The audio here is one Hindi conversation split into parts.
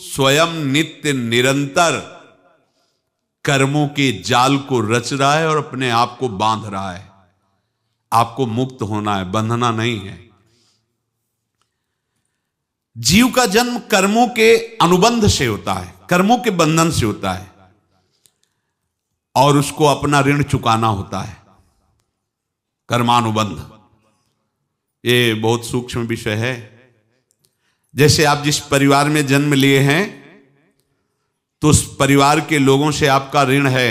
स्वयं नित्य निरंतर कर्मों के जाल को रच रहा है और अपने आप को बांध रहा है। आपको मुक्त होना है, बंधना नहीं है। जीव का जन्म कर्मों के अनुबंध से होता है, कर्मों के बंधन से होता है, और उसको अपना ऋण चुकाना होता है। कर्मानुबंध ये बहुत सूक्ष्म विषय है। जैसे आप जिस परिवार में जन्म लिए हैं तो उस परिवार के लोगों से आपका ऋण है,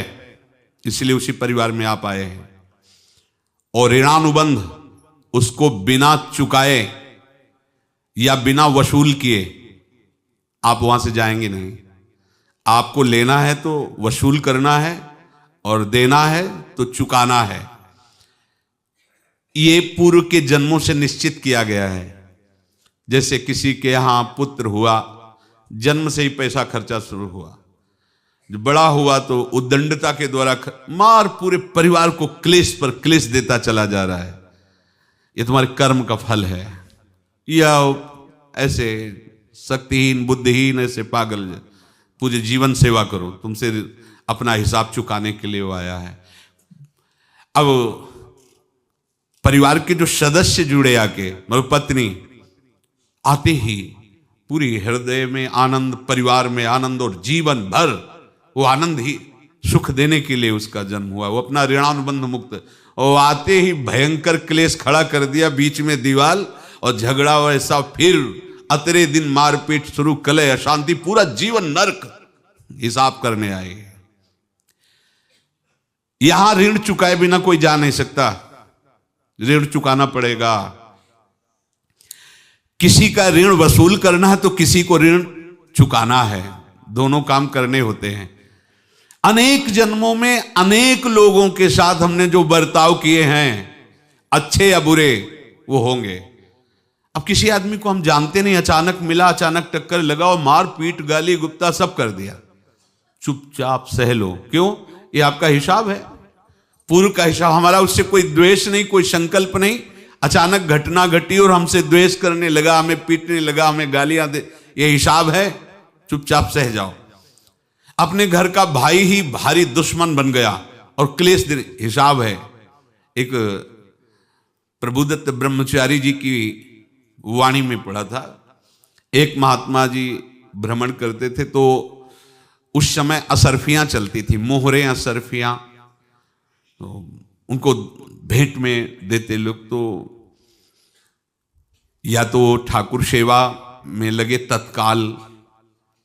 इसलिए उसी परिवार में आप आए हैं, और ऋणानुबंध उसको बिना चुकाए या बिना वसूल किए आप वहां से जाएंगे नहीं। आपको लेना है तो वसूल करना है, और देना है तो चुकाना है। ये पूर्व के जन्मों से निश्चित किया गया है। जैसे किसी के यहां पुत्र हुआ, जन्म से ही पैसा खर्चा शुरू हुआ, जो बड़ा हुआ तो उद्दंडता के द्वारा मार पूरे परिवार को क्लेश पर क्लेश देता चला जा रहा है। ये तुम्हारे कर्म का फल है। या ऐसे शक्तिहीन बुद्धिहीन ऐसे पागल पूरे जीवन सेवा करो, तुमसे अपना हिसाब चुकाने के लिए वो आया है। अब परिवार के जो सदस्य जुड़े आके, मतलब पत्नी आते ही पूरी हृदय में आनंद, परिवार में आनंद, और जीवन भर वो आनंद ही सुख देने के लिए उसका जन्म हुआ। वो अपना ऋणानुबंध मुक्त, और आते ही भयंकर क्लेश खड़ा कर दिया, बीच में दीवाल और झगड़ा वैसा, फिर अतरे दिन मारपीट शुरू, कलह अशांति, पूरा जीवन नरक हिसाब करने आए। यहां ऋण चुकाए बिना कोई जा नहीं सकता, ऋण चुकाना पड़ेगा। किसी का ऋण वसूल करना है तो किसी को ऋण चुकाना है, दोनों काम करने होते हैं। अनेक जन्मों में अनेक लोगों के साथ हमने जो बर्ताव किए हैं, अच्छे या बुरे, वो होंगे। अब किसी आदमी को हम जानते नहीं, अचानक मिला, अचानक टक्कर लगा और मार पीट गाली गुप्ता सब कर दिया, चुपचाप सह लो। क्यों? ये आपका हिसाब है, पूर्व का हिसाब। हमारा उससे कोई द्वेष नहीं, कोई संकल्प नहीं। अचानक घटना घटी और हमसे द्वेष करने लगा, हमें पीटने लगा, हमें गालियां दे, ये हिसाब है, चुपचाप सह जाओ। अपने घर का भाई ही भारी दुश्मन बन गया और क्लेश दे, हिसाब है। एक प्रभुदत्त ब्रह्मचारी जी की वाणी में पढ़ा था, एक महात्मा जी भ्रमण करते थे तो उस समय असरफियां चलती थी, मोहरे असरफियां, तो उनको भेंट में देते लोग। तो या तो ठाकुर सेवा में लगे तत्काल,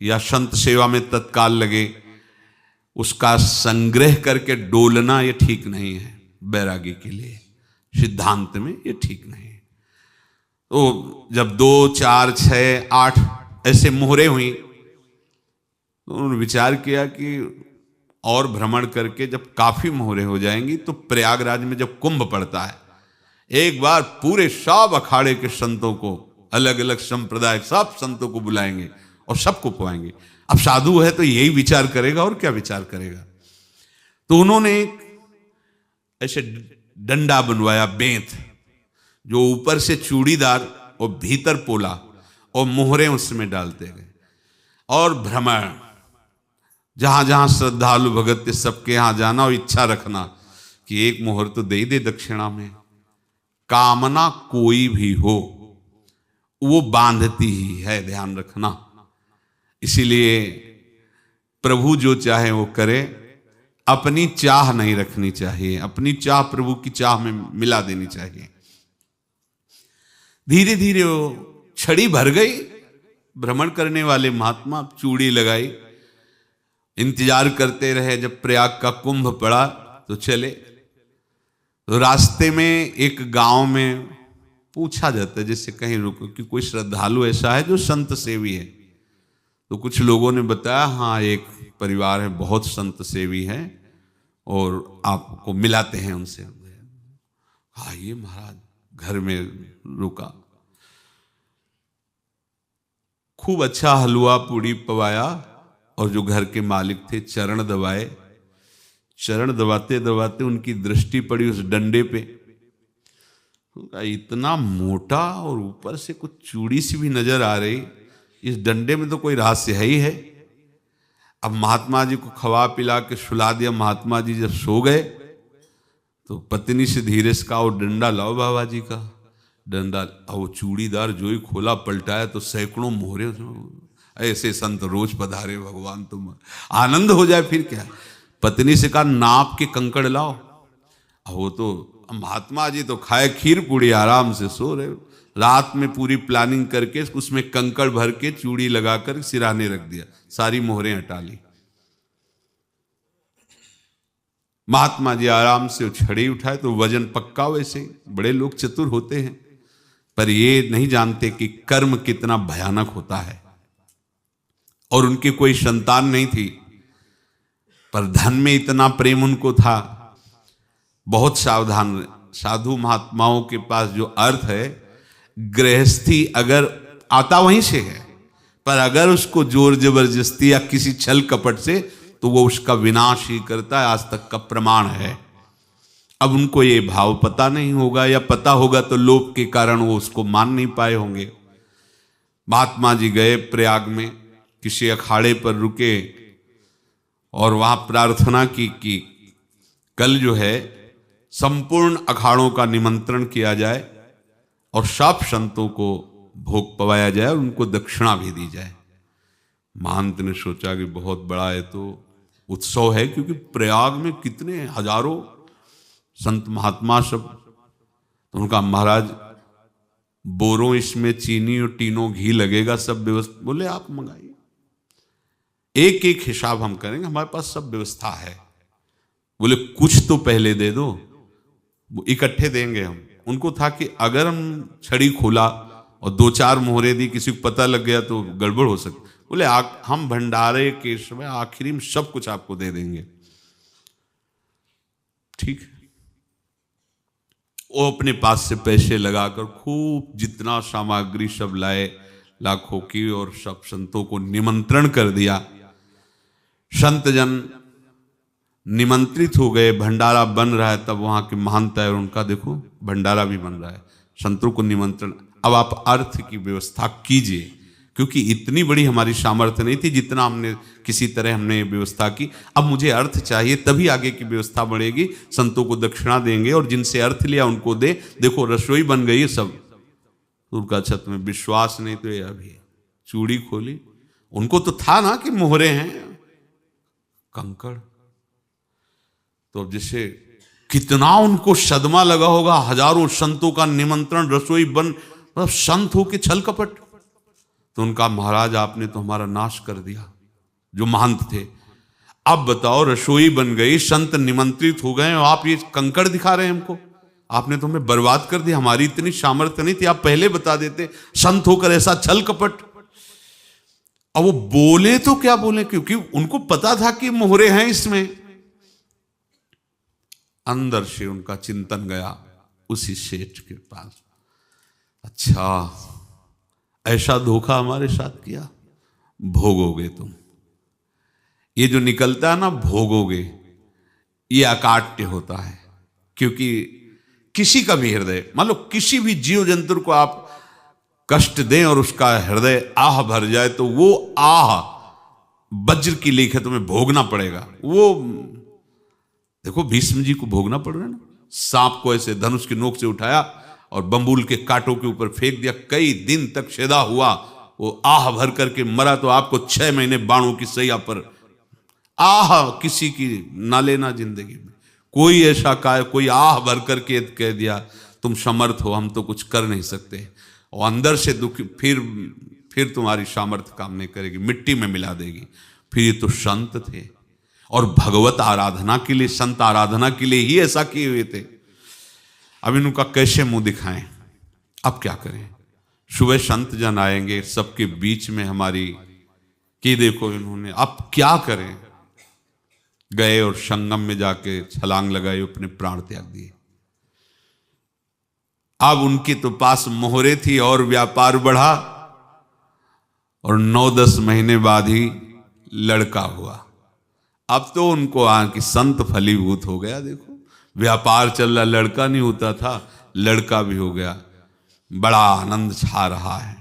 या संत सेवा में तत्काल लगे, उसका संग्रह करके डोलना ये ठीक नहीं है। बैरागी के लिए सिद्धांत में ये ठीक नहीं है। तो जब 2, 4, 6, 8 ऐसे मोहरे हुई तो उन्होंने विचार किया कि और भ्रमण करके जब काफी मोहरे हो जाएंगी तो प्रयागराज में जब कुंभ पड़ता है, एक बार पूरे सब अखाड़े के संतों को, अलग अलग संप्रदाय सब संतों को बुलाएंगे और सबको पवाएंगे। अब साधु है तो यही विचार करेगा, और क्या विचार करेगा। तो उन्होंने एक ऐसे डंडा बनवाया, बेंत, जो ऊपर से चूड़ीदार और भीतर पोला, और मोहरे उसमें डालते गए। और भ्रमण, जहां जहां श्रद्धालु भगत थे सबके यहां जाना और इच्छा रखना कि एक मोहर तो दे दे दक्षिणा में। कामना कोई भी हो वो बांधती ही है, ध्यान रखना। इसीलिए प्रभु जो चाहे वो करे, अपनी चाह नहीं रखनी चाहिए, अपनी चाह प्रभु की चाह में मिला देनी चाहिए। धीरे धीरे वो छड़ी भर गई। भ्रमण करने वाले महात्मा चूड़ी लगाई, इंतजार करते रहे। जब प्रयाग का कुंभ पड़ा तो चले। तो रास्ते में एक गांव में पूछा जाता है, जैसे कहीं रुको कि कोई श्रद्धालु ऐसा है जो संत सेवी है। तो कुछ लोगों ने बताया, हाँ एक परिवार है बहुत संत सेवी है और आपको मिलाते हैं उनसे। हाँ ये महाराज घर में रुका, खूब अच्छा हलवा पूड़ी पवाया, और जो घर के मालिक थे चरण दबाए। चरण दबाते दबाते उनकी दृष्टि पड़ी उस डंडे पे, इतना मोटा और ऊपर से कुछ चूड़ी सी भी नजर आ रही, इस डंडे में तो कोई रहस्य है ही है। अब महात्मा जी को खवा पिला के सुला दिया। महात्मा जी जब सो गए तो पत्नी से धीरे से कहा, वो डंडा लाओ बाबा जी का। डंडा, वो चूड़ीदार जो ही खोला पलटाया तो सैकड़ों मोहरे। ऐसे संत रोज पधारे भगवान, तुम आनंद हो जाए फिर क्या। पत्नी से कहा, नाप के कंकड़ लाओ। वो तो महात्मा जी तो खाए खीर पूड़ी, आराम से सो रहे। रात में पूरी प्लानिंग करके उसमें कंकड़ भर के चूड़ी लगाकर सिराने रख दिया, सारी मोहरें हटा ली। महात्मा जी आराम से छड़ी उठाए तो वजन पक्का। वैसे बड़े लोग चतुर होते हैं, पर ये नहीं जानते कि कर्म कितना भयानक होता है। और उनकी कोई संतान नहीं थी, पर धन में इतना प्रेम उनको था। बहुत सावधान। साधु महात्माओं के पास जो अर्थ है, गृहस्थी अगर आता वहीं से है, पर अगर उसको जोर जबरदस्ती या किसी छल कपट से, तो वो उसका विनाश ही करता है। आज तक का प्रमाण है। अब उनको ये भाव पता नहीं होगा, या पता होगा तो लोभ के कारण वो उसको मान नहीं पाए होंगे। महात्मा जी गए प्रयाग में, किसी अखाड़े पर रुके और वहां प्रार्थना की कि कल जो है संपूर्ण अखाड़ों का निमंत्रण किया जाए और सब संतों को भोग पवाया जाए और उनको दक्षिणा भी दी जाए। महंत ने सोचा कि बहुत बड़ा है तो उत्सव है, क्योंकि प्रयाग में कितने हजारों संत महात्मा सब। तो उनका, महाराज बोरों इसमें चीनी और टीनों घी लगेगा, सब व्यवस्था। बोले आप मंगाइए, एक एक हिसाब हम करेंगे, हमारे पास सब व्यवस्था है। बोले कुछ तो पहले दे दो, इकट्ठे देंगे हम। उनको था कि अगर हम छड़ी खोला और दो चार मोहरे दी, किसी को पता लग गया तो गड़बड़ हो सकती। बोले हम भंडारे के समय आखिरी में सब कुछ आपको दे देंगे। ठीक है। वो अपने पास से पैसे लगाकर खूब जितना सामग्री सब लाए, लाखों की, और सब संतों को निमंत्रण कर दिया। संत जन निमंत्रित हो गए, भंडारा बन रहा है। तब वहां के महंत है और उनका देखो भंडारा भी बन रहा है, संतों को निमंत्रण। अब आप अर्थ की व्यवस्था कीजिए, क्योंकि इतनी बड़ी हमारी सामर्थ्य नहीं थी जितना हमने किसी तरह हमने व्यवस्था की। अब मुझे अर्थ चाहिए, तभी आगे की व्यवस्था बढ़ेगी। संतों को दक्षिणा देंगे और जिनसे अर्थ लिया उनको दे। देखो रसोई बन गई है सब। उनका छत में विश्वास नहीं तो ये अभी चूड़ी खोली। उनको तो था ना कि मोहरे हैं, कंकड़। तो अब जैसे कितना उनको सदमा लगा होगा। हजारों संतों का निमंत्रण, रसोई बन, मतलब संत हो के छल कपट। तो उनका, महाराज आपने तो हमारा नाश कर दिया, जो महंत थे। अब बताओ रसोई बन गई, संत निमंत्रित हो गए और आप ये कंकड़ दिखा रहे हैं हमको। आपने तो हमें बर्बाद कर दिया, हमारी इतनी सामर्थ्य नहीं थी, आप पहले बता देते। संत होकर ऐसा छल कपट। अब वो बोले तो क्या बोले, क्योंकि उनको पता था कि मोहरे हैं इसमें। अंदर से उनका चिंतन गया उसी सेठ के पास, अच्छा ऐसा धोखा हमारे साथ किया, भोगोगे तुम। ये जो निकलता है ना भोगोगे, ये अकाट्य होता है। क्योंकि किसी का भी हृदय, मान लो किसी भी जीव जंतु को आप कष्ट दें और उसका हृदय आह भर जाए, तो वो आह वज्र की लेख है, तुम्हें भोगना पड़ेगा। वो देखो भीष्म जी को भोगना पड़ रहा है ना। सांप को ऐसे धनुष की नोक से उठाया और बंबूल के कांटों के ऊपर फेंक दिया, कई दिन तक छेदा हुआ, वो आह भर करके मरा। तो आपको 6 महीने बाणों की सैया पर आह किसी की ना लेना जिंदगी में। कोई ऐसा कोई आह भर करके कह दिया तुम समर्थ हो, हम तो कुछ कर नहीं सकते, और अंदर से दुखी, फिर तुम्हारी सामर्थ्य काम नहीं करेगी, मिट्टी में मिला देगी। फिर ये तो संत थे और भगवत आराधना के लिए, संत आराधना के लिए ही ऐसा किए हुए थे। अब इनका कैसे मुंह दिखाएं, अब क्या करें। सुबह संत जन आएंगे, सबके बीच में हमारी कि देखो इन्होंने, अब क्या करें। गए और संगम में जाके छलांग लगाई, अपने प्राण त्याग दिए। अब उनके तो पास मोहरे थी और व्यापार बढ़ा, और 9-10 महीने बाद ही लड़का हुआ। अब तो उनको कि संत फलीभूत हो गया। देखो व्यापार चल रहा, लड़का नहीं होता था, लड़का भी हो गया, बड़ा आनंद छा रहा है।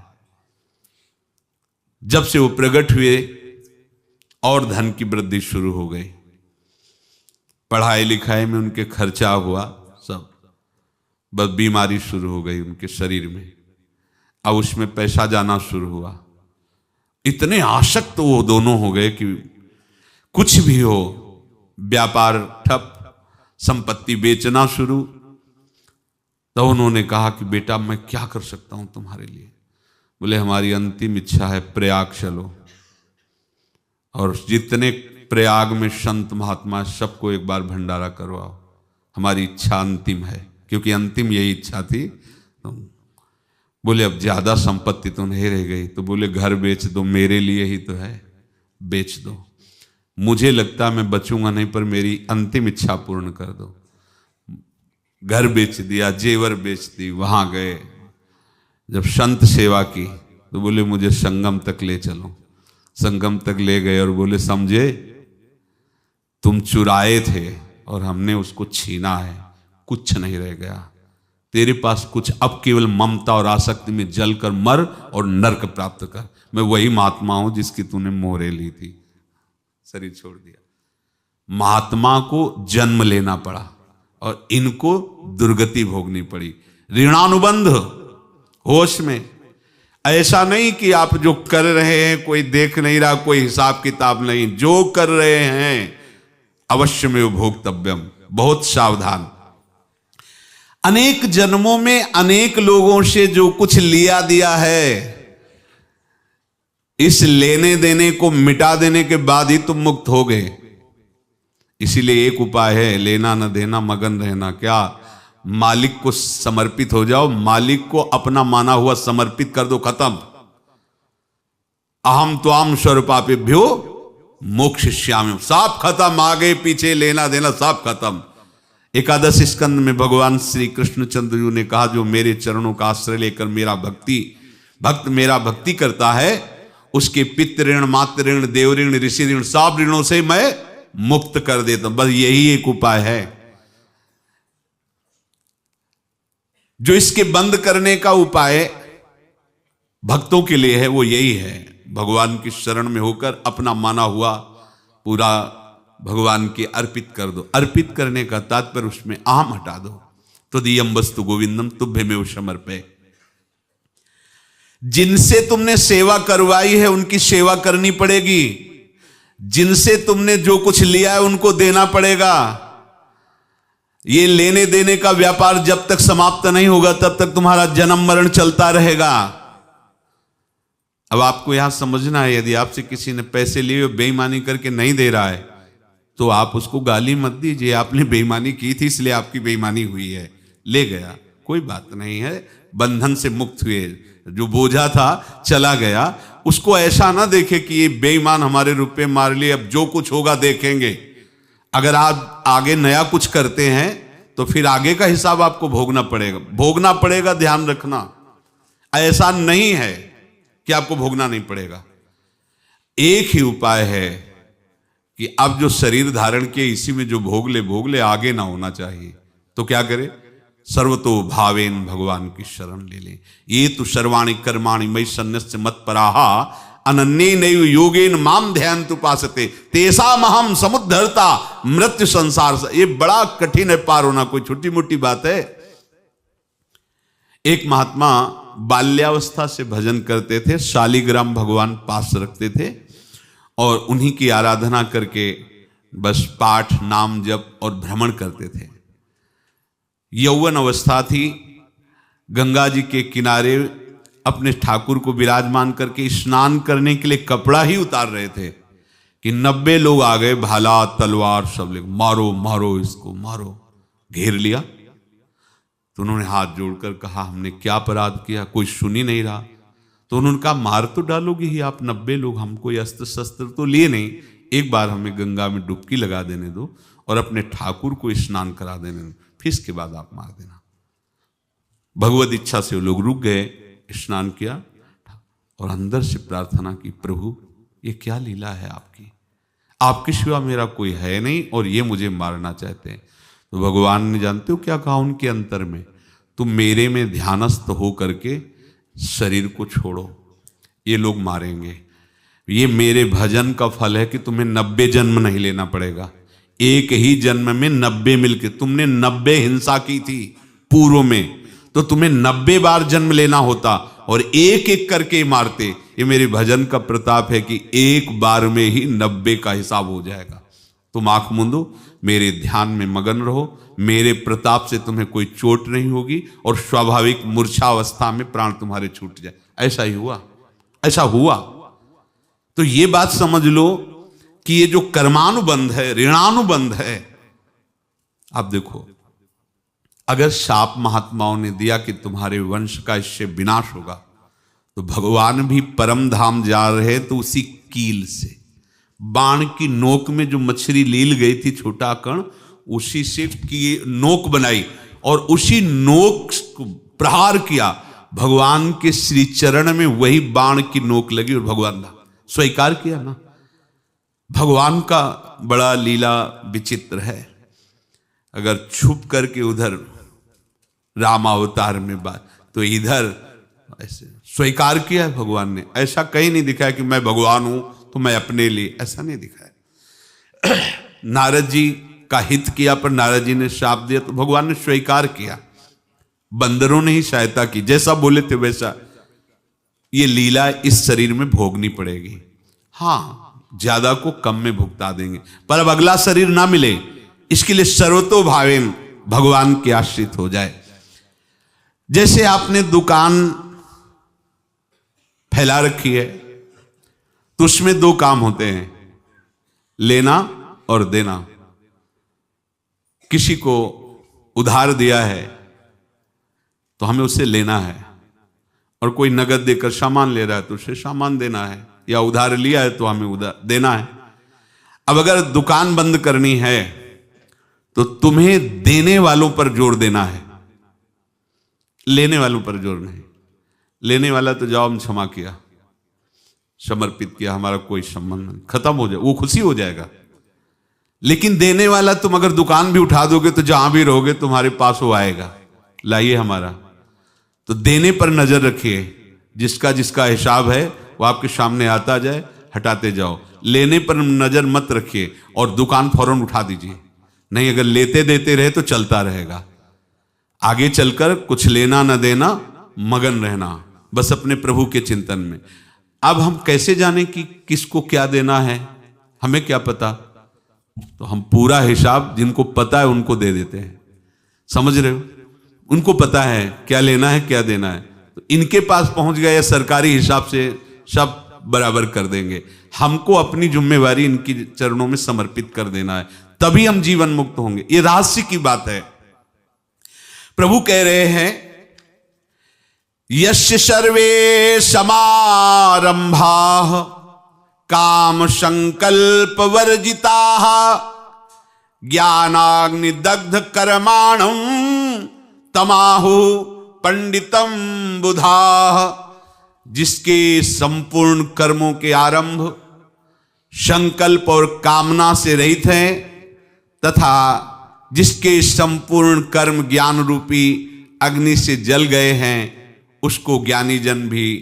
जब से वो प्रकट हुए और धन की वृद्धि शुरू हो गई, पढ़ाई लिखाई में उनके खर्चा हुआ सब, बस बीमारी शुरू हो गई उनके शरीर में, अब उसमें पैसा जाना शुरू हुआ। इतने आसक्त वो दोनों हो गए कि कुछ भी हो, व्यापार ठप, संपत्ति बेचना शुरू। तो उन्होंने कहा कि बेटा मैं क्या कर सकता हूं तुम्हारे लिए? बोले हमारी अंतिम इच्छा है प्रयाग चलो, और जितने प्रयाग में संत महात्मा सबको एक बार भंडारा करवाओ, हमारी इच्छा अंतिम है, क्योंकि अंतिम यही इच्छा थी। तो बोले अब ज्यादा संपत्ति तो नहीं रह गई, तो बोले घर बेच दो, मेरे लिए ही तो है, बेच दो। मुझे लगता मैं बचूंगा नहीं, पर मेरी अंतिम इच्छा पूर्ण कर दो। घर बेच दिया, जेवर बेच दी। वहां गए, जब संत सेवा की तो बोले मुझे संगम तक ले चलो। संगम तक ले गए और बोले समझे तुम चुराए थे और हमने उसको छीना है, कुछ नहीं रह गया तेरे पास कुछ, अब केवल ममता और आसक्ति में जलकर मर और नरक प्राप्त कर। मैं वही महात्मा हूं जिसकी तूने मोहरे ली थी, शरीर छोड़ दिया। महात्मा को जन्म लेना पड़ा और इनको दुर्गति भोगनी पड़ी। ऋणानुबंध होश में, ऐसा नहीं कि आप जो कर रहे हैं कोई देख नहीं रहा, कोई हिसाब किताब नहीं, जो कर रहे हैं अवश्य में भोक्तव्यम, बहुत सावधान। अनेक जन्मों में अनेक लोगों से जो कुछ लिया दिया है, इस लेने देने को मिटा देने के बाद ही तुम मुक्त हो गए। इसीलिए एक उपाय है, लेना न देना मगन रहना। क्या? मालिक को समर्पित हो जाओ, मालिक को अपना माना हुआ समर्पित कर दो, खत्म। अहम त्वाम स्वरूपापेभ्यो मोक्षयिष्यामि, सब खत्म, आगे पीछे लेना देना सब खत्म। एकादश स्कंद में भगवान श्री कृष्णचंद्र जी ने कहा जो मेरे चरणों का आश्रय लेकर भक्त मेरा भक्ति करता है, उसके पितृ ऋण, मातृ ऋण, देव ऋण, ऋषि ऋण, सब ऋणों से मैं मुक्त कर देता हूं। बस यही एक उपाय है जो इसके बंद करने का उपाय भक्तों के लिए है, वो यही है, भगवान की शरण में होकर अपना माना हुआ पूरा भगवान के अर्पित कर दो। अर्पित करने का तात्पर्य उसमें अहम हटा दो। तो दियम वस्तु गोविंदम तुभ्यमेव समर्पये। जिनसे तुमने सेवा करवाई है उनकी सेवा करनी पड़ेगी, जिनसे तुमने जो कुछ लिया है उनको देना पड़ेगा। ये लेने देने का व्यापार जब तक समाप्त नहीं होगा तब तक तुम्हारा जन्म मरण चलता रहेगा। अब आपको यहां समझना है, यदि आपसे किसी ने पैसे लिए और बेईमानी करके नहीं दे रहा है तो आप उसको गाली मत दीजिए, आपने बेईमानी की थी इसलिए आपकी बेईमानी हुई है, ले गया, कोई बात नहीं है, बंधन से मुक्त हुए, जो बोझा था चला गया। उसको ऐसा ना देखे कि ये बेईमान हमारे रुपए मार लिए, अब जो कुछ होगा देखेंगे। अगर आप आगे नया कुछ करते हैं तो फिर आगे का हिसाब आपको भोगना पड़ेगा, ध्यान रखना। ऐसा नहीं है कि आपको भोगना नहीं पड़ेगा। एक ही उपाय है कि अब जो शरीर धारण किए इसी में जो भोग ले, आगे ना होना चाहिए। तो क्या करे? सर्वतो भावेन भगवान की शरण ले ले। ये तो सर्वाणि कर्माणि मयि सन्न्यस्य मत्पराहा अनन्ये नैव योगेन माम ध्यायन्तु उपासते तेषामहं समुद्धर्ता मृत्यु संसार से। ये बड़ा कठिन है पार होना, कोई छोटी मोटी बात है। एक महात्मा बाल्यावस्था से भजन करते थे, शालिग्राम भगवान पास रखते थे और उन्हीं की आराधना करके बस पाठ, नाम, जप और भ्रमण करते थे। यौवन अवस्था थी, गंगा जी के किनारे अपने ठाकुर को विराजमान करके स्नान करने के लिए कपड़ा ही उतार रहे थे कि 90 लोग आ गए, भाला तलवार सब ले, मारो मारो इसको मारो, घेर लिया। तो उन्होंने हाथ जोड़कर कहा हमने क्या अपराध किया? कोई सुन ही नहीं रहा। तो उन्होंने कहा मार तो डालोगे ही आप, 90 लोग, हम कोई अस्त्र शस्त्र तो लिए नहीं, एक बार हमें गंगा में डुबकी लगा देने दो और अपने ठाकुर को स्नान करा देने दो, फिर इसके बाद आप मार देना। भगवत इच्छा से वो लोग रुक गए, स्नान किया और अंदर से प्रार्थना की, प्रभु ये क्या लीला है आपकी, आपके सिवा मेरा कोई है नहीं और ये मुझे मारना चाहते हैं। तो भगवान ने जानते हो क्या कहा उनके अंतर में? तुम मेरे में ध्यानस्थ हो करके शरीर को छोड़ो, ये लोग मारेंगे। ये मेरे भजन का फल है कि तुम्हें 90 जन्म नहीं लेना पड़ेगा। एक ही जन्म में 90 मिलके, तुमने 90 हिंसा की थी पूर्व में, तो तुम्हें 90 बार जन्म लेना होता और एक एक करके मारते। ये मेरे भजन का प्रताप है कि एक बार में ही 90 का हिसाब हो जाएगा। तुम आंख मूंदो, मेरे ध्यान में मगन रहो, मेरे प्रताप से तुम्हें कोई चोट नहीं होगी और स्वाभाविक मूर्छावस्था में प्राण तुम्हारे छूट जाए। ऐसा ही हुआ, ऐसा हुआ। तो ये बात समझ लो कि ये जो कर्मानुबंध है, ऋणानुबंध है। आप देखो, अगर शाप महात्माओं ने दिया कि तुम्हारे वंश का इससे विनाश होगा, तो भगवान भी परम धाम जा रहे तो उसी कील से, बाण की नोक में जो मछली लील गई थी, छोटा कण, उसी से की नोक बनाई और उसी नोक को प्रहार किया। भगवान के श्री चरण में वही बाण की नोक लगी और भगवान ने स्वीकार किया ना। भगवान का बड़ा लीला विचित्र है। अगर छुप करके उधर रामावतार में बात, तो इधर ऐसे स्वीकार किया है भगवान ने। ऐसा कहीं नहीं दिखाया कि मैं भगवान हूं तो मैं अपने लिए, ऐसा नहीं दिखाया। नारद जी का हित किया पर नारद जी ने शाप दिया तो भगवान ने स्वीकार किया। बंदरों ने ही सहायता की, जैसा बोले थे वैसा। ये लीला इस शरीर में भोगनी पड़ेगी। हाँ, ज्यादा को कम में भुगता देंगे, पर अब अगला शरीर ना मिले, इसके लिए सर्वतो भावेन भगवान के आश्रित हो जाए। जैसे आपने दुकान फैला रखी है तो उसमें दो काम होते हैं, लेना और देना। किसी को उधार दिया है तो हमें उसे लेना है, और कोई नगद देकर सामान ले रहा है तो उसे सामान देना है, या उधार लिया है तो हमें उधार देना है। अब अगर दुकान बंद करनी है तो तुम्हें देने वालों पर जोर देना है, लेने वालों पर जोर नहीं। लेने वाला तो जाओ हम क्षमा किया, समर्पित किया, हमारा कोई संबंध नहीं, खत्म हो जाए, वो खुशी हो जाएगा। लेकिन देने वाला, तुम अगर दुकान भी उठा दोगे तो जहां भी रहोगे तुम्हारे पास वो आएगा, लाइए हमारा। तो देने पर नजर रखिए, जिसका जिसका हिसाब है वो आपके सामने आता जाए, हटाते जाओ। लेने पर नजर मत रखिए और दुकान फौरन उठा दीजिए, नहीं अगर लेते देते रहे तो चलता रहेगा। आगे चलकर कुछ लेना न देना, मगन रहना बस अपने प्रभु के चिंतन में। अब हम कैसे जाने कि किसको क्या देना है, हमें क्या पता? तो हम पूरा हिसाब जिनको पता है उनको दे देते हैं, समझ रहे हो? उनको पता है क्या लेना है क्या देना है, तो इनके पास पहुंच गए, सरकारी हिसाब से सब बराबर कर देंगे। हमको अपनी जिम्मेवारी इनकी चरणों में समर्पित कर देना है, तभी हम जीवन मुक्त होंगे। ये रहस्य की बात है। प्रभु कह रहे हैं, यस्य सर्वे समारंभाः काम संकल्प वर्जिताः ज्ञानाग्नि दग्ध कर्माणं तमाहु पंडितम बुधाः। जिसके संपूर्ण कर्मों के आरंभ संकल्प और कामना से रहित हैं, तथा जिसके संपूर्ण कर्म ज्ञान रूपी अग्नि से जल गए हैं, उसको ज्ञानी जन भी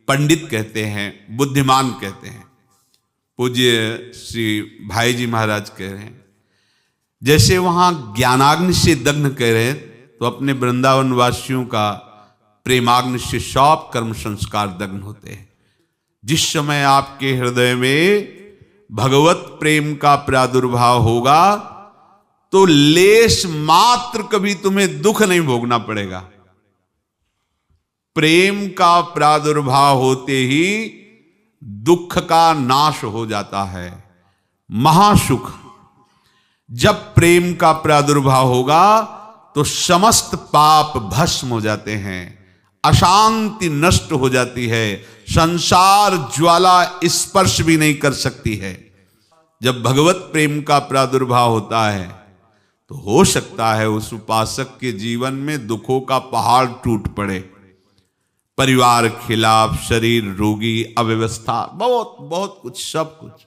पंडित कहते हैं, बुद्धिमान कहते हैं। पूज्य श्री भाई जी महाराज कह रहे हैं, जैसे वहां ज्ञानाग्नि से दग्ध कह रहे हैं, तो अपने वृंदावन वासियों का प्रेमाग्नि से सब कर्म संस्कार दग्न होते हैं। जिस समय आपके हृदय में भगवत प्रेम का प्रादुर्भाव होगा तो लेश मात्र कभी तुम्हें दुख नहीं भोगना पड़ेगा। प्रेम का प्रादुर्भाव होते ही दुख का नाश हो जाता है, महासुख। जब प्रेम का प्रादुर्भाव होगा तो समस्त पाप भस्म हो जाते हैं, अशांति नष्ट हो जाती है, संसार ज्वाला स्पर्श भी नहीं कर सकती है। जब भगवत प्रेम का प्रादुर्भाव होता है तो हो सकता है उस उपासक के जीवन में दुखों का पहाड़ टूट पड़े, परिवार खिलाफ, शरीर रोगी, अव्यवस्था, बहुत बहुत कुछ, सब कुछ।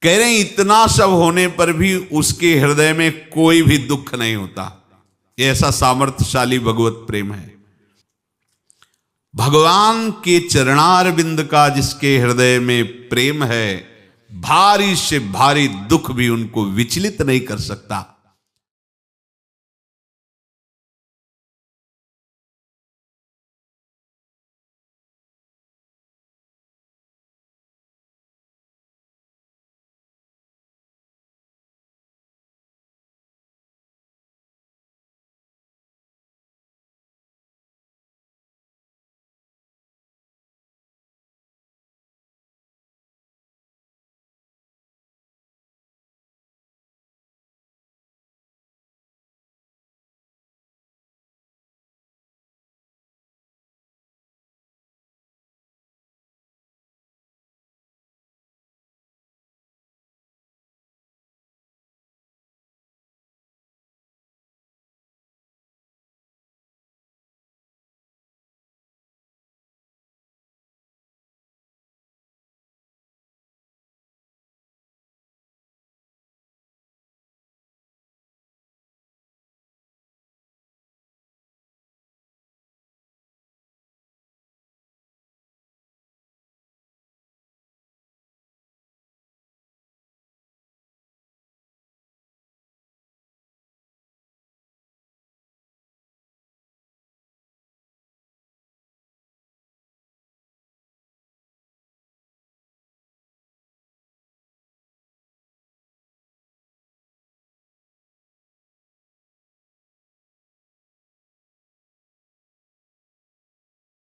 कह रहे हैं इतना सब होने पर भी उसके हृदय में कोई भी दुख नहीं होता। ऐसा सामर्थ्यशाली भगवत प्रेम है। भगवान के चरणारविंद का जिसके हृदय में प्रेम है, भारी से भारी दुख भी उनको विचलित नहीं कर सकता।